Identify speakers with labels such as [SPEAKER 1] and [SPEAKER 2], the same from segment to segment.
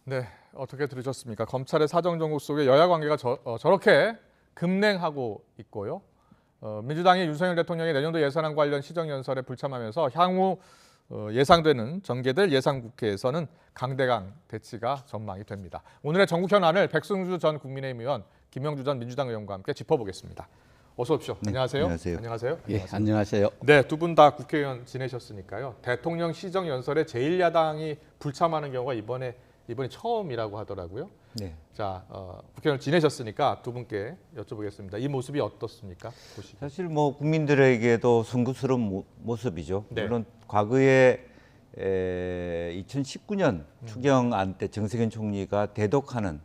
[SPEAKER 1] 네, 어떻게 들으셨습니까? 검찰의 사정정국 속에 여야 관계가 저렇게 급냉하고 있고요. 민주당이 윤석열 대통령의 내년도 예산안 관련 시정연설에 불참하면서 향후 예상되는 전개될 예산국회에서는 강대강 대치가 전망이 됩니다. 오늘의 전국 현안을 백승주 전 국민의힘 의원, 김영주 전 민주당 의원과 함께 짚어보겠습니다. 어서 오십시오.
[SPEAKER 2] 네,
[SPEAKER 1] 안녕하세요.
[SPEAKER 2] 안녕하세요.
[SPEAKER 1] 안녕하세요.
[SPEAKER 2] 예, 안녕하세요.
[SPEAKER 1] 네, 두 분 다 국회의원 지내셨으니까요. 대통령 시정연설에 제1야당이 불참하는 경우가 이번이 처음이라고 하더라고요.
[SPEAKER 2] 네.
[SPEAKER 1] 자, 국회의원 지내셨으니까 두 분께 여쭤보겠습니다. 이 모습이 어떻습니까? 보시기.
[SPEAKER 2] 사실 뭐 국민들에게도 송구스러운 모습이죠.
[SPEAKER 1] 네.
[SPEAKER 2] 물론 과거에 2019년 추경안 때 정세균 총리가 대독하는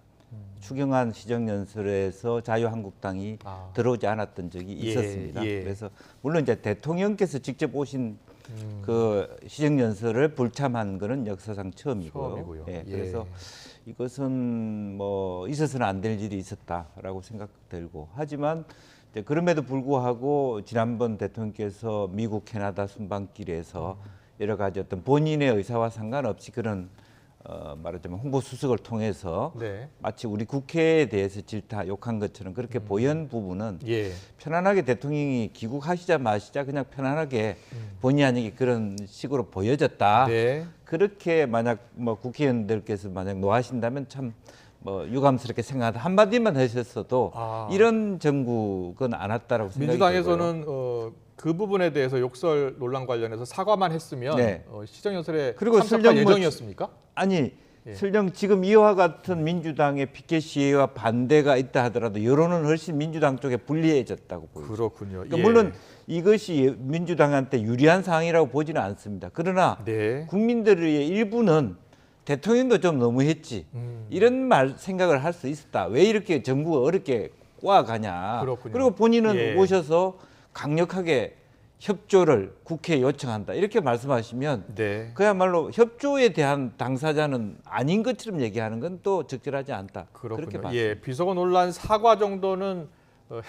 [SPEAKER 2] 추경안 시정연설에서 자유한국당이 들어오지 않았던 적이 있었습니다.
[SPEAKER 1] 예.
[SPEAKER 2] 그래서 물론 이제 대통령께서 직접 오신 그 시정연설을 불참한 것은 역사상 처음이고요. 예, 그래서 이것은 뭐 있어서는 안 될 일이 있었다라고 생각들고, 하지만 이제 그럼에도 불구하고 지난번 대통령께서 미국 캐나다 순방길에서 여러 가지 어떤 본인의 의사와 상관없이 그런 말하자면 홍보 수석을 통해서
[SPEAKER 1] 네.
[SPEAKER 2] 마치 우리 국회에 대해서 질타 욕한 것처럼 그렇게 보연 부분은 편안하게 대통령이 귀국하시자마시자 그냥 편안하게 본의 아니게 그런 식으로 보여졌다.
[SPEAKER 1] 네.
[SPEAKER 2] 그렇게 만약 뭐 국회의원들께서 만약 노하신다면 참 뭐 유감스럽게 생각하다 한마디만 하셨어도 이런 정국은 안 왔다라고 생각이
[SPEAKER 1] 민주당에서는
[SPEAKER 2] 들고요.
[SPEAKER 1] 그 부분에 대해서 욕설 논란 관련해서 사과만 했으면
[SPEAKER 2] 네.
[SPEAKER 1] 시정연설에
[SPEAKER 2] 그리고
[SPEAKER 1] 참석할 예정이었습니까?
[SPEAKER 2] 아니 설령 지금 이와 같은 민주당의 피켓 시위와 반대가 있다 하더라도 여론은 훨씬 민주당 쪽에 불리해졌다고 보여요.
[SPEAKER 1] 그렇군요.
[SPEAKER 2] 그러니까 물론 이것이 민주당한테 유리한 상황이라고 보지는 않습니다. 그러나 국민들의 일부는 대통령도 좀 너무했지 이런 생각을 할 수 있었다. 왜 이렇게 정부가 어렵게 꼬아가냐.
[SPEAKER 1] 그렇군요.
[SPEAKER 2] 그리고 본인은 오셔서 강력하게 협조를 국회에 요청한다. 이렇게 말씀하시면 그야말로 협조에 대한 당사자는 아닌 것처럼 얘기하는 건 또 적절하지 않다.
[SPEAKER 1] 그렇군요.
[SPEAKER 2] 그렇게 봤습니다.
[SPEAKER 1] 비서관 논란 사과 정도는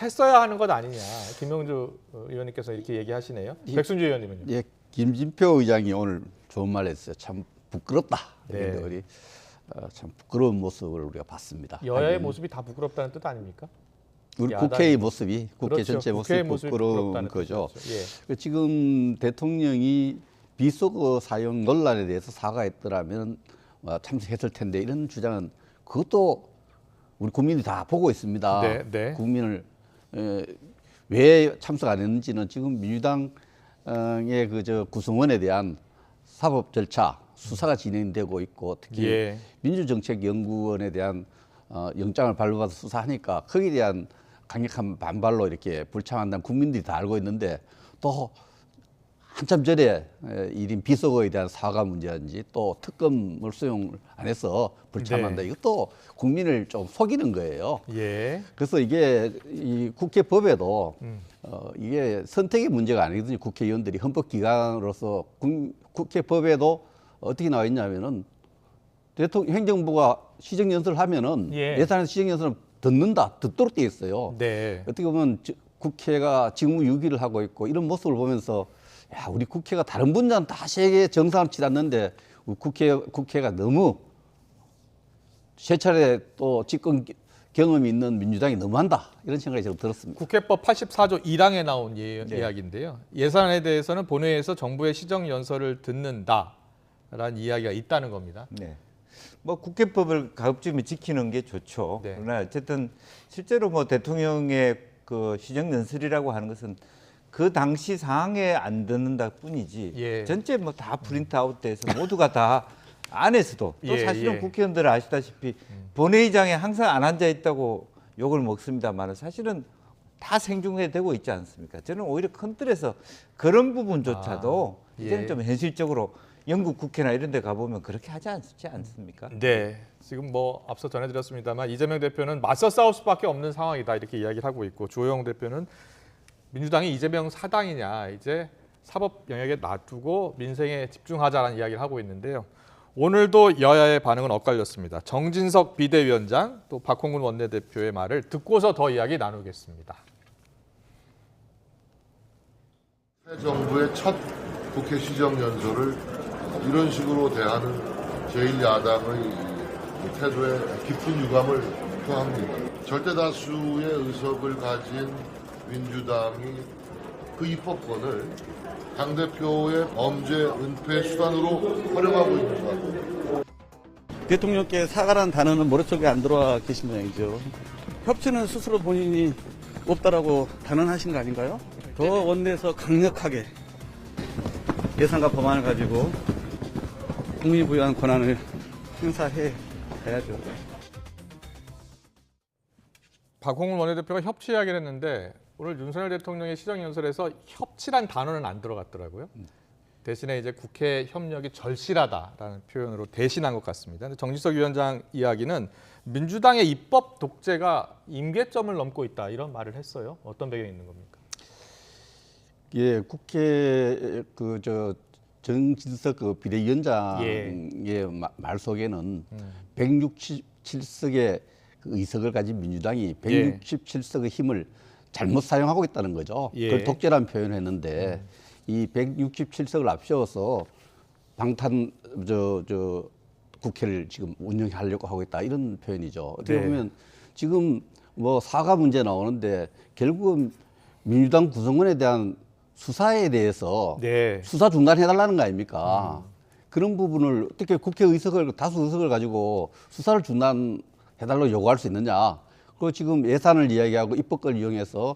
[SPEAKER 1] 했어야 하는 것 아니냐. 김영주 의원님께서 이렇게 얘기하시네요. 백승주 의원님은요?
[SPEAKER 3] 예, 김진표 의장이 오늘 좋은 말 했어요. 참 부끄럽다. 우리 참 부끄러운 모습을 우리가 봤습니다.
[SPEAKER 1] 여야의 모습이 다 부끄럽다는 뜻 아닙니까?
[SPEAKER 3] 우리 국회의 모습이 국회
[SPEAKER 1] 그렇죠.
[SPEAKER 3] 전체 모습이 부끄러운 거죠.
[SPEAKER 1] 뜻이죠.
[SPEAKER 3] 지금 대통령이 비속어 사용 논란에 대해서 사과했더라면 참석했을 텐데 이런 주장은 그것도 우리 국민이 다 보고 있습니다. 국민을 왜 참석 안 했는지는 지금 민주당의 구성원에 대한 사법 절차 수사가 진행되고 있고 특히 민주정책연구원에 대한 영장을 발부받아 수사하니까 거기에 대한 강력한 반발로 이렇게 불참한다는 국민들이 다 알고 있는데 또 한참 전에 일인 비속어에 대한 사과 문제인지 또 특검을 수용 안 해서 불참한다. 이것도 국민을 좀 속이는 거예요. 그래서 이게 이 국회법에도 이게 선택의 문제가 아니거든요. 국회의원들이 헌법기관으로서 국회법에도 어떻게 나와 있냐면은 대통령 행정부가 시정연설을 하면은 예산에서 시정연설을 듣도록 되어 있어요. 어떻게 보면 국회가 직무유기를 하고 있고 이런 모습을 보면서 야, 우리 국회가 다른 분야는 다 세계 정상을 치닫는데 국회가 너무 세 차례 또 집권 경험이 있는 민주당이 너무한다 이런 생각이 좀 들었습니다.
[SPEAKER 1] 국회법 84조 1항에 나온 이야기인데요. 예산에 대해서는 본회의에서 정부의 시정연설을 듣는다라는 이야기가 있다는 겁니다.
[SPEAKER 2] 뭐 국회법을 가급적이면 지키는 게 좋죠. 그러나 어쨌든 실제로 뭐 대통령의 그 시정연설이라고 하는 것은 그 당시 상황에 안 듣는다 뿐이지 전체 뭐 다 프린트아웃돼서 모두가 다 안에서도 또 사실은 국회의원들 아시다시피 본회의장에 항상 안 앉아 있다고 욕을 먹습니다만 사실은 다 생중계되고 있지 않습니까? 저는 오히려 큰 틀에서 그런 부분조차도 이제는 좀 현실적으로 영국 국회나 이런 데 가보면 그렇게 하지 않습니까?
[SPEAKER 1] 지금 뭐 앞서 전해드렸습니다만 이재명 대표는 맞서 싸울 수밖에 없는 상황이다 이렇게 이야기를 하고 있고 주호영 대표는 민주당이 이재명 사당이냐 이제 사법 영역에 놔두고 민생에 집중하자라는 이야기를 하고 있는데요. 오늘도 여야의 반응은 엇갈렸습니다. 정진석 비대위원장 또 박홍근 원내대표의 말을 듣고서 더 이야기 나누겠습니다.
[SPEAKER 4] 새 정부의 첫 국회 시정연설을 이런 식으로 대하는 제1야당의 태도에 깊은 유감을 표합니다. 절대 다수의 의석을 가진 민주당이 그 입법권을 당대표의 범죄 은폐 수단으로 활용하고 있는 것 같습니다.
[SPEAKER 5] 대통령께 사과라는 단어는 머릿속에 안 들어와 계신 모양이죠. 협치는 스스로 본인이 없다라고 단언하신 거 아닌가요? 더 원내에서 강력하게 예산과 법안을 가지고 국민이 부여한 권한을 행사해 가야죠.
[SPEAKER 1] 박홍근 원내대표가 협치 이야기를 했는데 오늘 윤석열 대통령의 시정연설에서 협치란 단어는 안 들어갔더라고요. 대신에 이제 국회 협력이 절실하다라는 표현으로 대신한 것 같습니다. 근데 정진석 위원장 이야기는 민주당의 입법 독재가 임계점을 넘고 있다 이런 말을 했어요. 어떤 배경이 있는 겁니까?
[SPEAKER 3] 예, 국회 정진석 비대위원장의 말 속에는 167석의 의석을 가진 민주당이 167석의 힘을 잘못 사용하고 있다는 거죠. 그걸 독재라는 표현을 했는데 이 167석을 앞세워서 방탄 국회를 지금 운영하려고 하고 있다 이런 표현이죠. 어떻게 보면 지금 뭐 사과 문제 나오는데 결국은 민주당 구성원에 대한 수사에 대해서 수사 중단해달라는 거 아닙니까? 그런 부분을 어떻게 국회 의석을 다수 의석을 가지고 수사를 중단해달라고 요구할 수 있느냐? 그리고 지금 예산을 이야기하고 입법권을 이용해서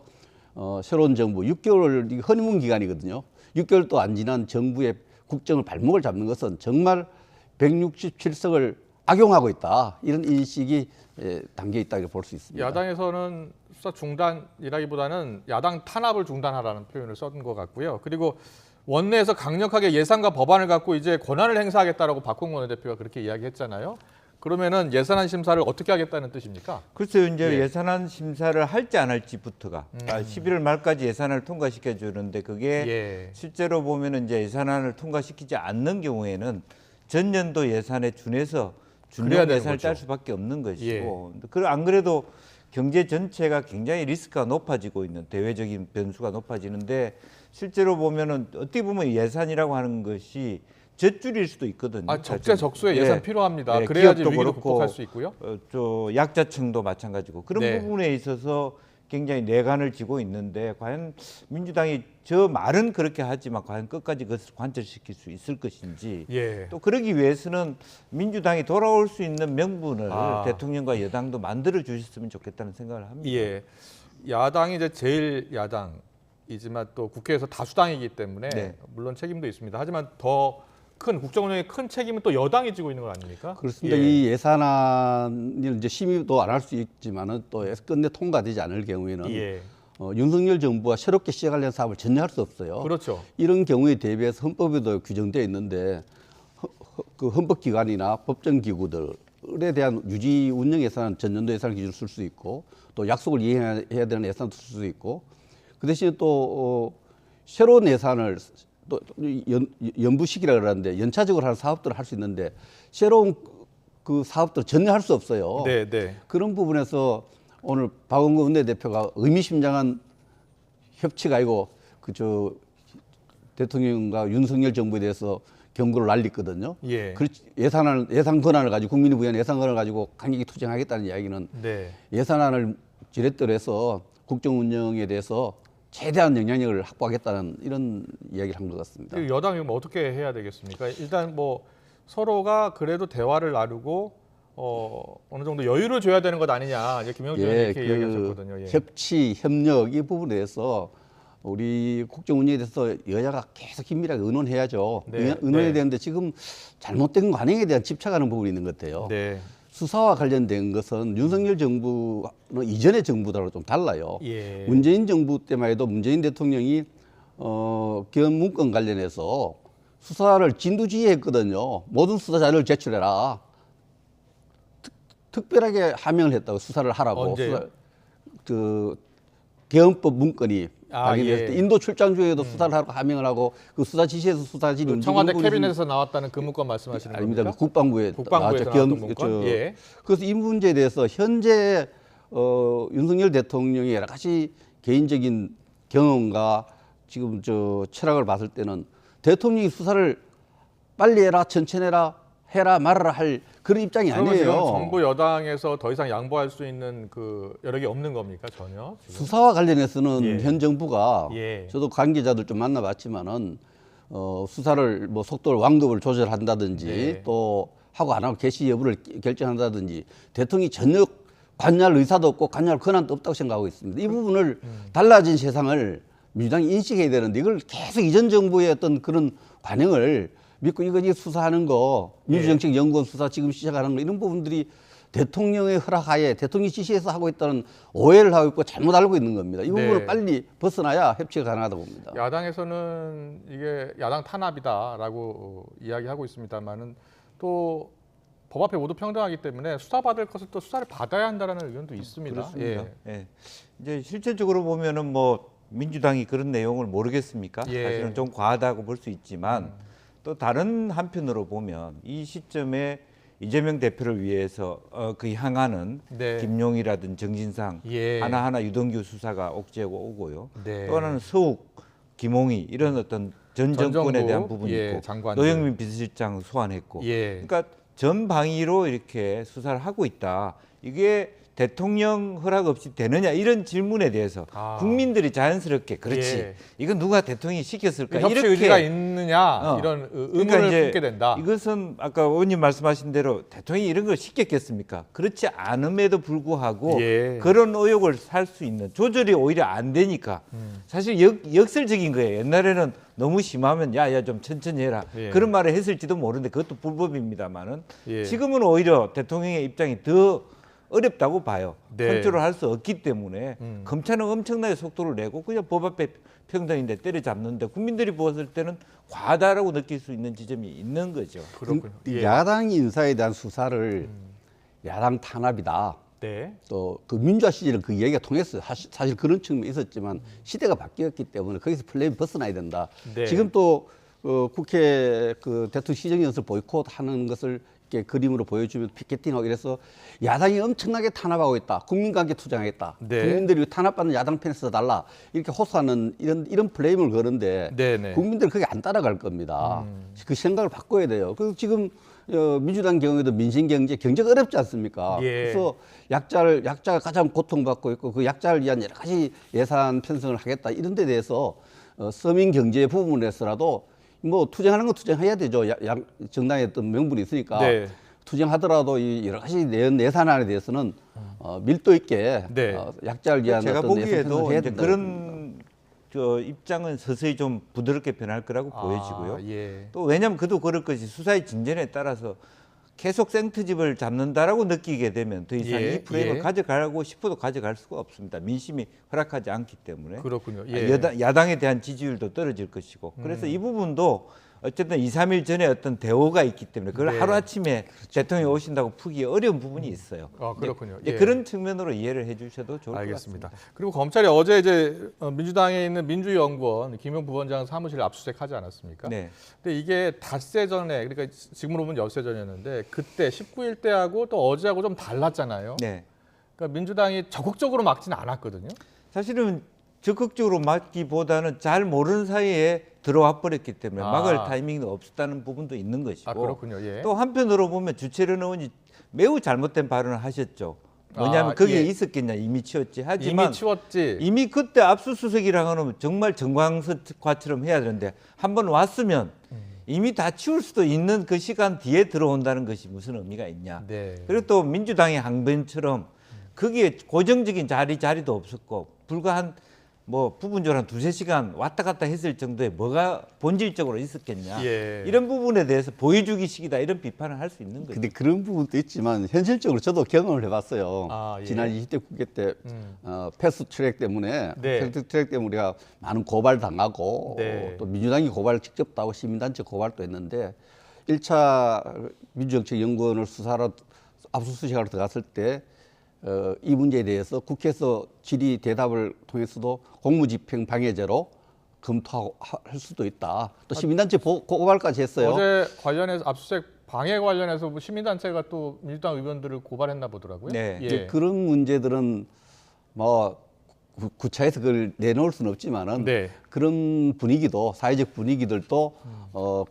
[SPEAKER 3] 새로운 정부 6개월 허니문 기간이거든요. 6개월도 안 지난 정부의 국정을 발목을 잡는 것은 정말 167석을 악용하고 있다. 이런 인식이 담겨 있다 볼 수 있습니다.
[SPEAKER 1] 야당에서는 수사 중단이라기보다는 야당 탄압을 중단하라는 표현을 쓴 것 같고요. 그리고 원내에서 강력하게 예산과 법안을 갖고 이제 권한을 행사하겠다라고 박홍근 원내대표가 그렇게 이야기했잖아요. 그러면은 예산안 심사를 어떻게 하겠다는 뜻입니까?
[SPEAKER 2] 글쎄요, 이제 예산안 심사를 할지 안 할지부터가 11월 말까지 예산안을 통과시켜 주는데 그게 실제로 보면은 이제 예산안을 통과시키지 않는 경우에는 전년도 예산에 준해서 준용 예산을 짤 수밖에 없는 것이고, 안 그래도 경제 전체가 굉장히 리스크가 높아지고 있는 대외적인 변수가 높아지는데 실제로 보면은 어떻게 보면 예산이라고 하는 것이 젖줄일 수도 있거든요.
[SPEAKER 1] 적재적소에 예산 필요합니다. 그래야지 위기도 극복할 수 있고요.
[SPEAKER 2] 약자층도 마찬가지고 그런 부분에 있어서 굉장히 내관을 지고 있는데 과연 민주당이 저 말은 그렇게 하지만 과연 끝까지 그것을 관철시킬 수 있을 것인지 또 그러기 위해서는 민주당이 돌아올 수 있는 명분을 대통령과 여당도 만들어 주셨으면 좋겠다는 생각을 합니다.
[SPEAKER 1] 야당이 이제 제일 야당이지만 또 국회에서 다수당이기 때문에 물론 책임도 있습니다. 하지만 더 큰 국정운영의 큰 책임은 또 여당이 지고 있는 거 아닙니까?
[SPEAKER 3] 그렇습니다. 이 예산안을 이제 심의도 안 할 수 있지만은 또 끝내 통과되지 않을 경우에는 윤석열 정부와 새롭게 시작하려는 사업을 전혀 할 수 없어요.
[SPEAKER 1] 그렇죠.
[SPEAKER 3] 이런 경우에 대비해서 헌법에도 규정되어 있는데 그 헌법기관이나 법정기구들에 대한 유지 운영 예산은 전년도 예산을 기준으로 쓸 수 있고 또 약속을 이행해야 되는 예산도 쓸 수 있고 그 대신에 또 새로운 예산을 또 연부식이라 그러는데 연차적으로 하는 사업들을 할 수 있는데 새로운 그 사업들을 전혀 할 수 없어요. 그런 부분에서 오늘 박홍근 원내대표가 의미심장한 협치가 아니고 대통령과 윤석열 정부에 대해서 경고를 날렸거든요. 예산 권한을 가지고 국민이 부여한 예산 권한을 가지고 강력히 투쟁하겠다는 이야기는 예산안을 지렛대로 해서 국정 운영에 대해서 최대한 영향력을 확보하겠다는 이런 이야기를 한 것 같습니다.
[SPEAKER 1] 여당이 뭐 어떻게 해야 되겠습니까? 일단 뭐 서로가 그래도 대화를 나누고 어느 정도 여유를 줘야 되는 것 아니냐. 이제 김영준 의원이 이렇게 이야기하셨거든요.
[SPEAKER 3] 협치, 협력 이 부분에 대해서 우리 국정 운영에 대해서 여야가 계속 긴밀하게 의논해야죠. 의논해야 되는데 지금 잘못된 관행에 대한 집착하는 부분이 있는 것 같아요. 수사와 관련된 것은 윤석열 정부는 이전의 정부들하고 좀 달라요. 문재인 정부 때만 해도 문재인 대통령이 기업 문건 관련해서 수사를 진두지휘했거든요. 모든 수사 자료를 제출해라. 특별하게 하명을 했다고 수사를 하라고. 개헌법 문건이 발견됐을 때 인도 출장 중에도 수사를 하라고 하명을 하고 그 수사 지시에서 수사진이 움직이는
[SPEAKER 1] 청와대 캐비넷에서 나왔다는 그 문건 말씀하시는 겁니까?
[SPEAKER 3] 아닙니다. 국방부에서 나왔던 문건. 그래서 이 문제에 대해서 현재 윤석열 대통령의 여러 가지 개인적인 경험과 지금 철학을 봤을 때는 대통령이 수사를 빨리 해라, 천천히 해라 해라 말아라 할 그런 입장이
[SPEAKER 1] 그러면 지금
[SPEAKER 3] 아니에요.
[SPEAKER 1] 정부 여당에서 더 이상 양보할 수 있는 그 여력이 없는 겁니까 전혀? 지금?
[SPEAKER 3] 수사와 관련해서는
[SPEAKER 1] 예.
[SPEAKER 3] 현 정부가
[SPEAKER 1] 예.
[SPEAKER 3] 저도 관계자들 좀 만나봤지만은 수사를 뭐 속도를 완급을 조절한다든지
[SPEAKER 1] 네.
[SPEAKER 3] 또 하고 안 하고 개시 여부를 결정한다든지 대통령이 전혀 관여할 의사도 없고 관여할 권한도 없다고 생각하고 있습니다. 이 부분을 달라진 세상을 민주당이 인식해야 되는데 이걸 계속 이전 정부의 어떤 그런 관행을 믿고 이거 수사하는 거 민주정책연구원 수사 지금 시작하는 거 이런 부분들이 대통령의 허락하에 대통령이 지시해서 하고 있다는 오해를 하고 있고 잘못 알고 있는 겁니다. 이 부분을
[SPEAKER 1] 네.
[SPEAKER 3] 빨리 벗어나야 협치가 가능하다고 봅니다.
[SPEAKER 1] 야당에서는 이게 야당 탄압이다라고 이야기하고 있습니다만은 또 법 앞에 모두 평등하기 때문에 수사받을 것을 또 수사를 받아야 한다는 의견도 있습니다.
[SPEAKER 2] 그렇습니다. 예. 이제 실질적으로 보면은 뭐 민주당이 그런 내용을 모르겠습니까?
[SPEAKER 1] 예.
[SPEAKER 2] 사실은 좀 과하다고 볼 수 있지만 또 다른 한편으로 보면 이 시점에 이재명 대표를 위해서 그 향하는
[SPEAKER 1] 네.
[SPEAKER 2] 김용이라든 정진상
[SPEAKER 1] 예.
[SPEAKER 2] 하나하나 유동규 수사가 옥죄고 오고요.
[SPEAKER 1] 네.
[SPEAKER 2] 또 하나는 서욱, 김홍희 이런 어떤 전 정권에
[SPEAKER 1] 정부,
[SPEAKER 2] 대한 부분이
[SPEAKER 1] 예,
[SPEAKER 2] 있고
[SPEAKER 1] 장관들.
[SPEAKER 2] 노영민 비서실장 소환했고
[SPEAKER 1] 예.
[SPEAKER 2] 그러니까 전 방위로 이렇게 수사를 하고 있다. 이게 대통령 허락 없이 되느냐 이런 질문에 대해서 국민들이 자연스럽게 그렇지
[SPEAKER 1] 예.
[SPEAKER 2] 이건 누가 대통령이 시켰을까
[SPEAKER 1] 협치 의지가 있느냐 이런 의문을
[SPEAKER 2] 그러니까
[SPEAKER 1] 품게 된다.
[SPEAKER 2] 이것은 아까 의원님 말씀하신 대로 대통령이 이런 걸 시켰겠습니까? 그렇지 않음에도 불구하고
[SPEAKER 1] 예.
[SPEAKER 2] 그런 의혹을 살 수 있는 조절이 오히려 안 되니까 사실 역설적인 거예요. 옛날에는 너무 심하면 야야 좀 천천히 해라
[SPEAKER 1] 예.
[SPEAKER 2] 그런 말을 했을지도 모르는데 그것도 불법입니다만은
[SPEAKER 1] 예.
[SPEAKER 2] 지금은 오히려 대통령의 입장이 더 어렵다고 봐요.
[SPEAKER 1] 네.
[SPEAKER 2] 컨트롤할 수 없기 때문에 검찰은 엄청나게 속도를 내고 그냥 법 앞에 평등인데 때려잡는데 국민들이 보았을 때는 과다라고 느낄 수 있는 지점이 있는 거죠.
[SPEAKER 1] 그렇군요. 예.
[SPEAKER 3] 야당 인사에 대한 수사를 야당 탄압이다.
[SPEAKER 1] 네.
[SPEAKER 3] 또 그 민주화 시절은 그 이야기가 통했어요. 사실 그런 측면이 있었지만 시대가 바뀌었기 때문에 거기서 플레이 벗어나야 된다.
[SPEAKER 1] 네.
[SPEAKER 3] 지금 또 국회 그 대통령 시정연설 보이콧하는 것을 이렇게 그림으로 보여주면 피켓팅하고 이래서 야당이 엄청나게 탄압하고 있다. 국민관계 투쟁하겠다.
[SPEAKER 1] 네.
[SPEAKER 3] 국민들이 탄압받는 야당 편에 서달라. 이렇게 호소하는 이런 플레임을 거는데
[SPEAKER 1] 네네.
[SPEAKER 3] 국민들은 그게 안 따라갈 겁니다. 그 생각을 바꿔야 돼요. 그래서 지금 민주당 경우에도 민생경제 경제가 어렵지 않습니까?
[SPEAKER 1] 예.
[SPEAKER 3] 그래서 약자가 가장 고통받고 있고 그 약자를 위한 여러 가지 예산 편성을 하겠다 이런 데 대해서 서민 경제 부분에서라도 뭐 투쟁하는 건 투쟁해야 되죠. 정당의 어떤 명분이 있으니까
[SPEAKER 1] 네.
[SPEAKER 3] 투쟁하더라도 이 여러 가지 예산안에 대해서는 밀도 있게
[SPEAKER 1] 네.
[SPEAKER 3] 약자를 위한
[SPEAKER 2] 제가
[SPEAKER 3] 어떤 예산
[SPEAKER 2] 보기에도
[SPEAKER 3] 편성을 해야
[SPEAKER 2] 이제
[SPEAKER 3] 된다.
[SPEAKER 2] 그런 저 입장은 서서히 좀 부드럽게 변할 거라고 보여지고요.
[SPEAKER 1] 예.
[SPEAKER 2] 또 왜냐하면 그도 그럴 것이 수사의 진전에 따라서 계속 생트집을 잡는다라고 느끼게 되면 더 이상
[SPEAKER 1] 예,
[SPEAKER 2] 이 프레임을
[SPEAKER 1] 예.
[SPEAKER 2] 가져가고 싶어도 가져갈 수가 없습니다. 민심이 허락하지 않기 때문에
[SPEAKER 1] 그렇군요. 예.
[SPEAKER 2] 야당에 대한 지지율도 떨어질 것이고 그래서 이 부분도 어쨌든 2, 3일 전에 어떤 대오가 있기 때문에 그걸
[SPEAKER 1] 네.
[SPEAKER 2] 하루아침에 대통령이 오신다고 푸기 어려운 부분이 있어요.
[SPEAKER 1] 그렇군요.
[SPEAKER 2] 이제
[SPEAKER 1] 예.
[SPEAKER 2] 그런 측면으로 이해를 해주셔도 좋을 것
[SPEAKER 1] 알겠습니다.
[SPEAKER 2] 같습니다.
[SPEAKER 1] 그리고 검찰이 어제 이제 민주당에 있는 민주연구원 김용 부원장 사무실 압수수색하지 않았습니까?
[SPEAKER 2] 네.
[SPEAKER 1] 근데 이게 닷새 전에 그러니까 지금으로 보면 엿새 전이었는데 그때 19일 때하고 또 어제하고 좀 달랐잖아요.
[SPEAKER 2] 네.
[SPEAKER 1] 그러니까 민주당이 적극적으로 막지는 않았거든요.
[SPEAKER 2] 사실은 적극적으로 막기보다는 잘 모르는 사이에 들어와 버렸기 때문에 막을 타이밍이 없었다는 부분도 있는 것이고
[SPEAKER 1] 그렇군요. 예.
[SPEAKER 2] 또 한편으로 보면 주채련 의원이 매우 잘못된 발언을 하셨죠. 뭐냐면 거기에
[SPEAKER 1] 예.
[SPEAKER 2] 있었겠냐 이미 치웠지 하지만
[SPEAKER 1] 이미 치웠지.
[SPEAKER 2] 이미 그때 압수수색이라는 건 정말 정광석과처럼 해야 되는데 한번 왔으면 이미 다 치울 수도 있는 그 시간 뒤에 들어온다는 것이 무슨 의미가 있냐.
[SPEAKER 1] 네.
[SPEAKER 2] 그리고 또 민주당의 항변처럼 거기에 고정적인 자리도 없었고 불과 한 뭐 부분적으로 한 2-3시간 왔다 갔다 했을 정도에 뭐가 본질적으로 있었겠냐.
[SPEAKER 1] 예.
[SPEAKER 2] 이런 부분에 대해서 보여주기식이다 이런 비판을 할 수 있는 거죠.
[SPEAKER 3] 근데 그런 부분도 있지만 현실적으로 저도 경험을 해봤어요.
[SPEAKER 1] 예.
[SPEAKER 3] 지난 20대 국회 때 패스트 트랙 때문에
[SPEAKER 1] 네.
[SPEAKER 3] 패스트 트랙 때문에 우리가 많은 고발 당하고
[SPEAKER 1] 네.
[SPEAKER 3] 또 민주당이 고발을 직접 하고 시민단체 고발도 했는데 1차 민주정책연구원을 수사하러 압수수색하러 들어갔을 때 이 문제에 대해서 국회에서 질의 대답을 통해서도 공무집행 방해죄로 검토할 수도 있다. 또 시민단체 고발까지 했어요.
[SPEAKER 1] 어제 관련해서 압수수색 방해 관련해서 뭐 시민단체가 또 민주당 의원들을 고발했나 보더라고요.
[SPEAKER 2] 네.
[SPEAKER 1] 예.
[SPEAKER 3] 이제 그런 문제들은 뭐 구차해서 그걸 내놓을 수는 없지만은
[SPEAKER 1] 네.
[SPEAKER 3] 그런 분위기도 사회적 분위기들도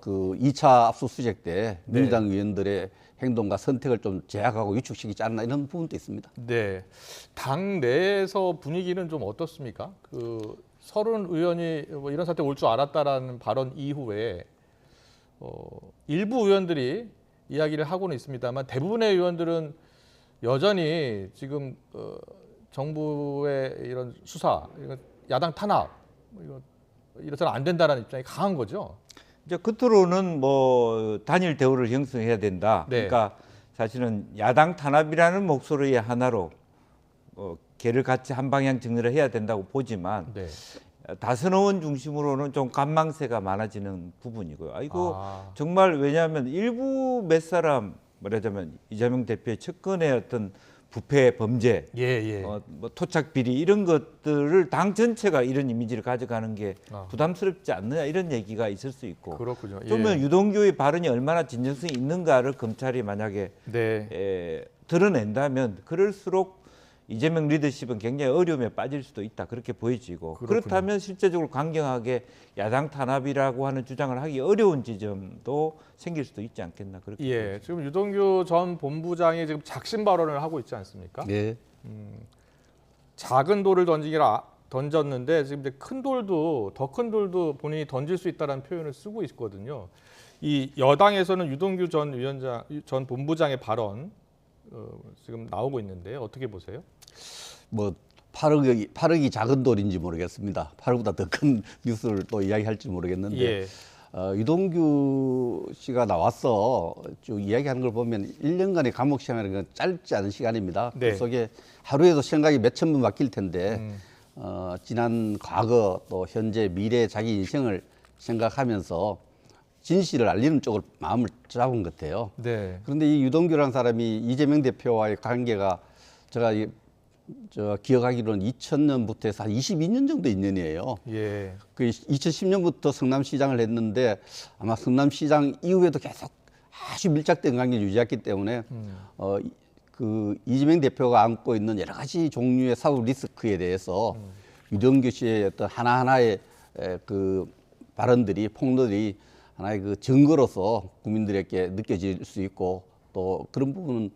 [SPEAKER 3] 그 2차 압수수색 때 민주당 의원들의 행동과 선택을 좀 제약하고 위축시키지 않나 이런 부분도 있습니다.
[SPEAKER 1] 네. 당 내에서 분위기는 좀 어떻습니까? 그 서른 의원이 뭐 이런 사태 올 줄 알았다라는 발언 이후에 일부 의원들이 이야기를 하고는 있습니다만 대부분의 의원들은 여전히 지금 정부의 이런 수사, 야당 탄압 이래서는 안 된다라는 입장이 강한 거죠.
[SPEAKER 2] 이제 겉으로는 뭐 단일 대우를 형성해야 된다.
[SPEAKER 1] 네.
[SPEAKER 2] 그러니까 사실은 야당 탄압이라는 목소리의 하나로 개를 같이 한 방향 정리를 해야 된다고 보지만
[SPEAKER 1] 네.
[SPEAKER 2] 다선 의원 중심으로는 좀 관망세가 많아지는 부분이고요. 이거 정말 왜냐하면 일부 몇 사람 말하자면 이재명 대표의 측근의 어떤 부패 범죄, 뭐 토착 비리 이런 것들을 당 전체가 이런 이미지를 가져가는 게 부담스럽지 않느냐 이런 얘기가 있을 수 있고.
[SPEAKER 1] 그렇군요.
[SPEAKER 2] 그러면 유동규의 발언이 얼마나 진정성이 있는가를 검찰이 만약에 드러낸다면 그럴수록 이재명 리더십은 굉장히 어려움에 빠질 수도 있다 그렇게 보여지고
[SPEAKER 1] 그렇군요.
[SPEAKER 2] 그렇다면 실제적으로 강경하게 야당 탄압이라고 하는 주장을 하기 어려운 지점도 생길 수도 있지 않겠나 그렇게
[SPEAKER 1] 지금 유동규 전 본부장이 지금 작심 발언을 하고 있지 않습니까?
[SPEAKER 3] 네.
[SPEAKER 1] 작은 돌을 던졌는데 지금 이제 큰 돌도 더 큰 돌도 본인이 던질 수 있다라는 표현을 쓰고 있거든요. 이 여당에서는 유동규 전 본부장의 발언 지금 나오고 있는데 어떻게 보세요?
[SPEAKER 3] 뭐 8억이 작은 돌인지 모르겠습니다. 8억보다 더 큰 뉴스를 또 이야기할지 모르겠는데 유동규 씨가 나와서 쭉 이야기하는 걸 보면 1년간의 감옥 시간이라는 건 짧지 않은 시간입니다. 그 속에 하루에도 생각이 몇천 번 바뀔 텐데 지난 과거 또 현재 미래 자기 인생을 생각하면서 진실을 알리는 쪽으로 마음을 잡은 것 같아요.
[SPEAKER 1] 네.
[SPEAKER 3] 그런데 이 유동규라는 사람이 이재명 대표와의 관계가 제가 기억하기로는 2000년부터 해서 한 22년 정도 인연이에요. 그 2010년부터 성남시장을 했는데 아마 성남시장 이후에도 계속 아주 밀착된 관계를 유지했기 때문에 그 이재명 대표가 안고 있는 여러 가지 종류의 사법 리스크에 대해서 유동규 씨의 어떤 하나하나의 그 발언들이 폭로들이 하나의 그 증거로서 국민들에게 느껴질 수 있고 또 그런 부분은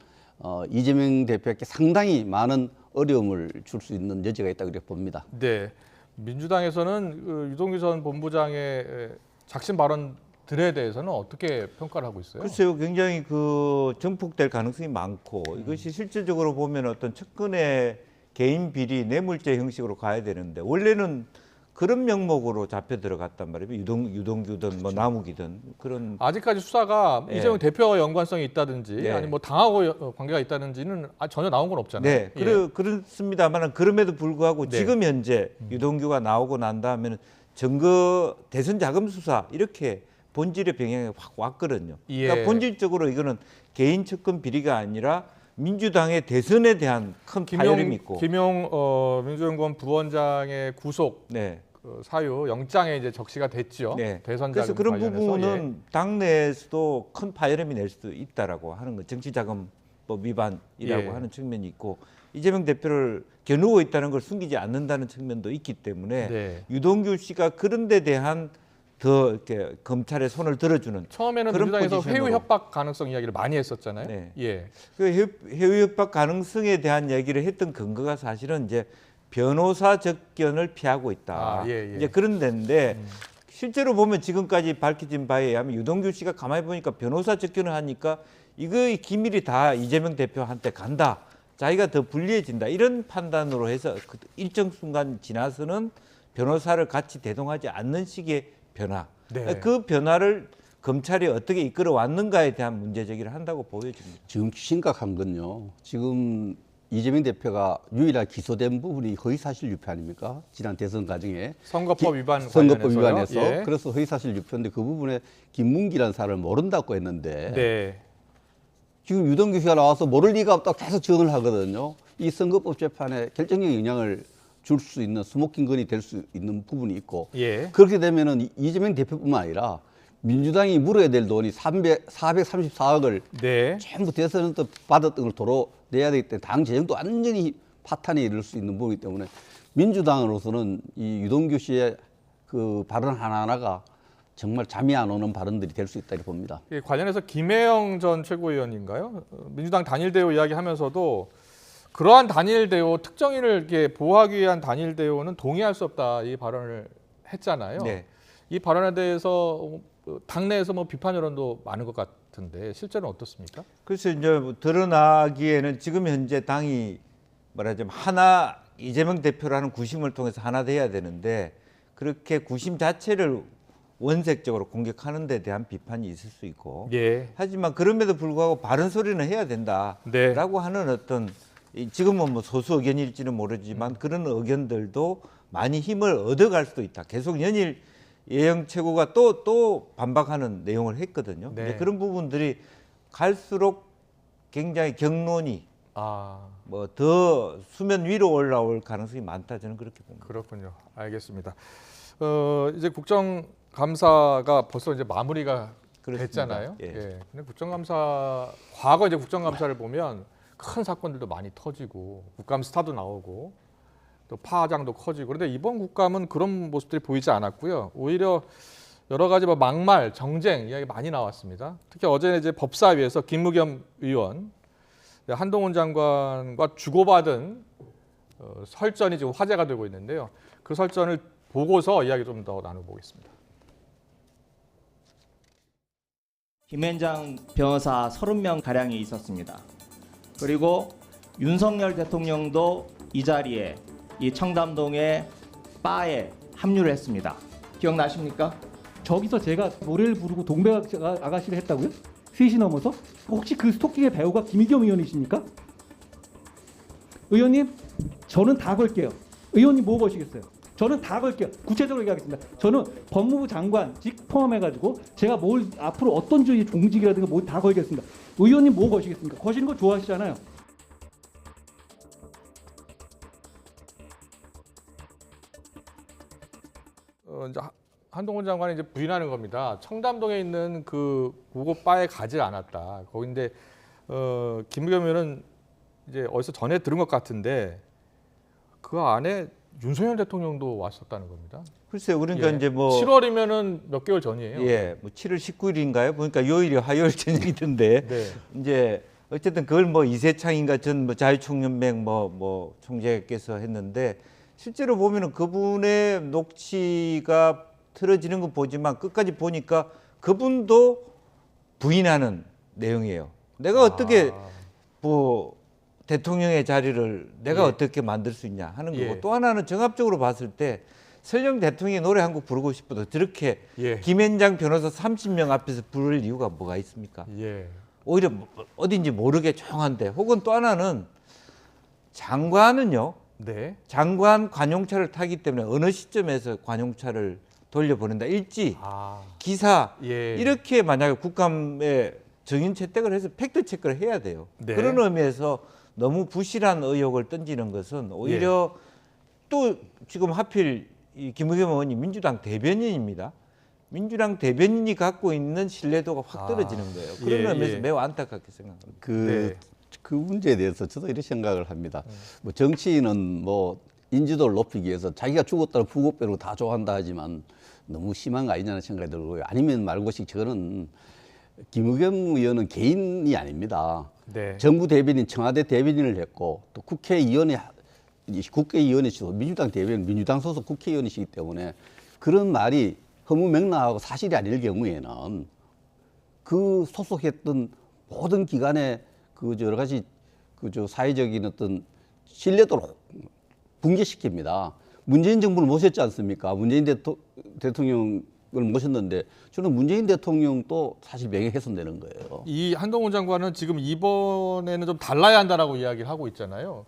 [SPEAKER 3] 이재명 대표에게 상당히 많은 어려움을 줄 수 있는 여지가 있다고 그렇게 봅니다.
[SPEAKER 1] 네, 민주당에서는 그 유동규 전 본부장의 작심 발언들에 대해서는 어떻게 평가를 하고 있어요?
[SPEAKER 2] 글쎄요, 굉장히 그 증폭될 가능성이 많고 이것이 실질적으로 보면 어떤 측근의 개인 비리 뇌물죄 형식으로 가야 되는데 원래는 그런 명목으로 잡혀 들어갔단 말이에요. 유동규든 뭐 남욱이든 그런
[SPEAKER 1] 아직까지 수사가 이재명 대표와 연관성이 있다든지 아니 뭐 당하고 관계가 있다든지는 전혀 나온 건 없잖아요.
[SPEAKER 2] 그렇습니다만 그럼에도 불구하고 지금 현재 유동규가 나오고 난 다음에는 증거 대선 자금 수사 이렇게 본질의 병행이 확 왔거든요. 그러니까 본질적으로 이거는 개인 측근 비리가 아니라 민주당의 대선에 대한 큰 파열음이 있고
[SPEAKER 1] 김용 민주연구원 부원장의 구속 그 사유 영장에 이제 적시가 됐죠. 대선
[SPEAKER 2] 그래서
[SPEAKER 1] 자금
[SPEAKER 2] 그런
[SPEAKER 1] 관련해서.
[SPEAKER 2] 부분은 당내에서도 큰 파열음이 낼 수도 있다라고 하는 거 정치자금법 위반이라고 하는 측면이 있고 이재명 대표를 겨누고 있다는 걸 숨기지 않는다는 측면도 있기 때문에 유동규 씨가 그런 데 대한 더 이렇게 검찰의 손을 들어주는
[SPEAKER 1] 처음에는
[SPEAKER 2] 그런
[SPEAKER 1] 민주당에서
[SPEAKER 2] 포지션으로.
[SPEAKER 1] 회유 협박 가능성 이야기를 많이 했었잖아요.
[SPEAKER 2] 그 회유 협박 가능성에 대한 얘기를 했던 근거가 사실은 이제 변호사 접견을 피하고 있다. 이제 그런 데인데 실제로 보면 지금까지 밝혀진 바에 의하면 유동규 씨가 가만히 보니까 변호사 접견을 하니까 이거의 기밀이 다 이재명 대표한테 간다. 자기가 더 불리해진다. 이런 판단으로 해서 일정 순간 지나서는 변호사를 같이 대동하지 않는 식의 변화. 그 변화를 검찰이 어떻게 이끌어 왔는가에 대한 문제 제기를 한다고 보여집니다.
[SPEAKER 3] 지금 심각한 건요. 지금 이재명 대표가 유일하게 기소된 부분이 허위사실 유포 아닙니까? 지난 대선 과정에
[SPEAKER 1] 선거법
[SPEAKER 3] 위반해서 그래서 허위사실 유포인데 그 부분에 김문기라는 사람을 모른다고 했는데 지금 유동규 씨가 나와서 모를 리가 없다고 계속 증언을 하거든요. 이 선거법 재판에 결정적인 영향을 줄 수 있는 스모킹건이 될 수 있는 부분이 있고 그렇게 되면은 이재명 대표뿐만 아니라 민주당이 물어야 될 돈이 434억을 전부 대선에서 받았던 걸 도로 내야 되기 때문에 당 재정도 완전히 파탄에 이를 수 있는 부분이기 때문에 민주당으로서는 이 유동규 씨의 그 발언 하나하나가 정말 잠이 안 오는 발언들이 될 수 있다 고 봅니다.
[SPEAKER 1] 관련해서 김혜영 전 최고위원인가요? 민주당 단일 대우 이야기하면서도 그러한 단일 대우, 특정인을 이렇게 보호하기 위한 단일 대우는 동의할 수 없다 이 발언을 했잖아요.
[SPEAKER 2] 네.
[SPEAKER 1] 이 발언에 대해서 당내에서 뭐 비판 여론도 많은 것 같은데 실제는 어떻습니까?
[SPEAKER 2] 그래서 이제 뭐 드러나기에는 지금 현재 당이 말하자면 하나 이재명 대표라는 구심을 통해서 하나 돼야 되는데 그렇게 구심 자체를 원색적으로 공격하는 데 대한 비판이 있을 수 있고
[SPEAKER 1] 예.
[SPEAKER 2] 하지만 그럼에도 불구하고 바른 소리는 해야 된다라고
[SPEAKER 1] 네.
[SPEAKER 2] 하는 어떤 지금은 뭐 소수 의견일지는 모르지만 그런 의견들도 많이 힘을 얻어갈 수도 있다. 계속 연일 예영 최고가 또 반박하는 내용을 했거든요.
[SPEAKER 1] 네.
[SPEAKER 2] 근데 그런 부분들이 갈수록 굉장히 경론이 뭐 더 수면 위로 올라올 가능성이 많다 저는 그렇게 봅니다.
[SPEAKER 1] 그렇군요. 알겠습니다. 이제 국정감사가 벌써 이제 마무리가
[SPEAKER 2] 그렇습니다.
[SPEAKER 1] 됐잖아요.
[SPEAKER 2] 예.
[SPEAKER 1] 예. 근데 과거 이제 국정감사를 보면 큰 사건들도 많이 터지고 국감 스타도 나오고 또 파장도 커지고 그런데 이번 국감은 그런 모습들이 보이지 않았고요. 오히려 여러 가지 뭐 막말, 정쟁 이야기 많이 나왔습니다. 특히 어제 이제 법사위에서 김무겸 의원, 한동훈 장관과 주고받은 설전이 지금 화제가 되고 있는데요. 그 설전을 보고서 이야기 좀 더 나눠보겠습니다.
[SPEAKER 6] 김앤장 변호사 30명 가량이 있었습니다. 그리고 윤석열 대통령도 이 자리에 이 청담동의 바에 합류를 했습니다. 기억나십니까?
[SPEAKER 7] 저기서 제가 노래를 부르고 동백 아가씨를 했다고요? 3시 넘어서? 혹시 그 스토킹의 배우가 김의겸 의원이십니까? 의원님, 저는 다 걸게요. 의원님 뭐 거시겠어요? 저는 다 걸게요. 구체적으로 얘기하겠습니다. 저는 법무부 장관직 포함해가지고 제가 뭘 앞으로 어떤 주의 종직이라든가 뭐 다 걸겠습니다. 의원님 뭐 거시겠습니까? 거시는 거 좋아하시잖아요.
[SPEAKER 1] 이제 한동훈 장관이 이제 부인하는 겁니다. 청담동에 있는 그 고급 바에 가지 않았다. 거긴데 김무겸 의원은 이제 어디서 전에 들은 것 같은데 그 안에 윤석열 대통령도 왔었다는 겁니다.
[SPEAKER 2] 글쎄요, 그러니까
[SPEAKER 1] 예.
[SPEAKER 2] 이제 뭐
[SPEAKER 1] 7월이면은 몇 개월 전이에요.
[SPEAKER 2] 예, 뭐 7월 19일인가요? 보니까 요일이 화요일 저녁이던데
[SPEAKER 1] 네.
[SPEAKER 2] 이제 어쨌든 그걸 뭐 이세창인가 전 뭐 자유총연맹 뭐 총재께서 했는데 실제로 보면은 그분의 녹취가 틀어지는 거 보지만 끝까지 보니까 그분도 부인하는 내용이에요. 내가 어떻게 뭐 대통령의 자리를 내가
[SPEAKER 1] 예.
[SPEAKER 2] 어떻게 만들 수 있냐 하는 거고
[SPEAKER 1] 예.
[SPEAKER 2] 또 하나는 종합적으로 봤을 때 설령 대통령이 노래 한 곡 부르고 싶어도 저렇게
[SPEAKER 1] 예.
[SPEAKER 2] 김앤장 변호사 30명 앞에서 부를 이유가 뭐가 있습니까?
[SPEAKER 1] 예.
[SPEAKER 2] 오히려 어딘지 모르게 조용한데 혹은 또 하나는 장관은요.
[SPEAKER 1] 네.
[SPEAKER 2] 장관 관용차를 타기 때문에 어느 시점에서 관용차를 돌려보낸다. 일지, 기사
[SPEAKER 1] 예.
[SPEAKER 2] 이렇게 만약에 국감에 정인 채택을 해서 팩트 체크를 해야 돼요.
[SPEAKER 1] 네.
[SPEAKER 2] 그런 의미에서 너무 부실한 의혹을 던지는 것은 오히려 또 지금 하필 이 김의겸 의원이 민주당 대변인입니다. 민주당 대변인이 갖고 있는 신뢰도가 확 떨어지는 거예요. 그런
[SPEAKER 1] 예,
[SPEAKER 2] 의미에서
[SPEAKER 1] 예.
[SPEAKER 2] 매우 안타깝게 생각합니다.
[SPEAKER 3] 그 문제에 대해서 저도 이렇게 생각을 합니다. 뭐 정치인은 뭐 인지도를 높이기 위해서 자기가 죽었다고 부고빼로 다 좋아한다 하지만 너무 심한 거 아니냐는 생각이 들고요. 아니면 말고식 저는 김의겸 의원은 개인이 아닙니다.
[SPEAKER 1] 네.
[SPEAKER 3] 정부 대변인, 청와대 대변인을 했고 또 국회의원이시고 민주당 대변인, 민주당 소속 국회의원이시기 때문에 그런 말이 허무맹랑하고 사실이 아닐 경우에는 그 소속했던 모든 기관의 그 여러 가지 그 사회적인 어떤 신뢰도를 붕괴시킵니다. 문재인 정부를 모셨지 않습니까? 문재인 대통령을 모셨는데 저는 문재인 대통령도 사실 명예훼손되는 거예요.
[SPEAKER 1] 이 한동훈 장관은 지금 이번에는 좀 달라야 한다라고 이야기를 하고 있잖아요.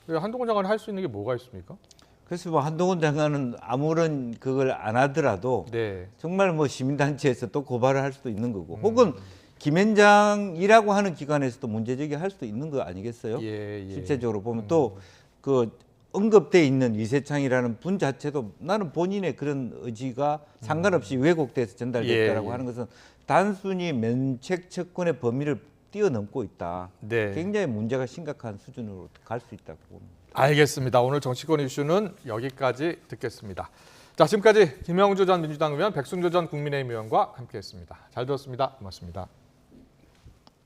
[SPEAKER 1] 한동훈 장관이 할 수 있는 게 뭐가 있습니까?
[SPEAKER 2] 그래서 뭐 한동훈 장관은 아무런 그걸 안 하더라도
[SPEAKER 1] 네.
[SPEAKER 2] 정말 뭐 시민단체에서 또 고발을 할 수도 있는 거고 혹은 김앤장이라고 하는 기관에서도 문제제기 할 수도 있는 거 아니겠어요?
[SPEAKER 1] 예.
[SPEAKER 2] 실제적으로 보면 또 그 언급돼 있는 이세창이라는 분 자체도 나는 본인의 그런 의지가 상관없이 왜곡돼서 전달됐다라고
[SPEAKER 1] 예.
[SPEAKER 2] 하는 것은 단순히 면책 특권의 범위를 뛰어넘고 있다.
[SPEAKER 1] 네.
[SPEAKER 2] 굉장히 문제가 심각한 수준으로 갈 수 있다고 봅니다.
[SPEAKER 1] 알겠습니다. 오늘 정치권 이슈는 여기까지 듣겠습니다. 자, 지금까지 김영주 전 민주당 의원, 백승조 전 국민의힘 의원과 함께했습니다. 잘 들었습니다. 고맙습니다.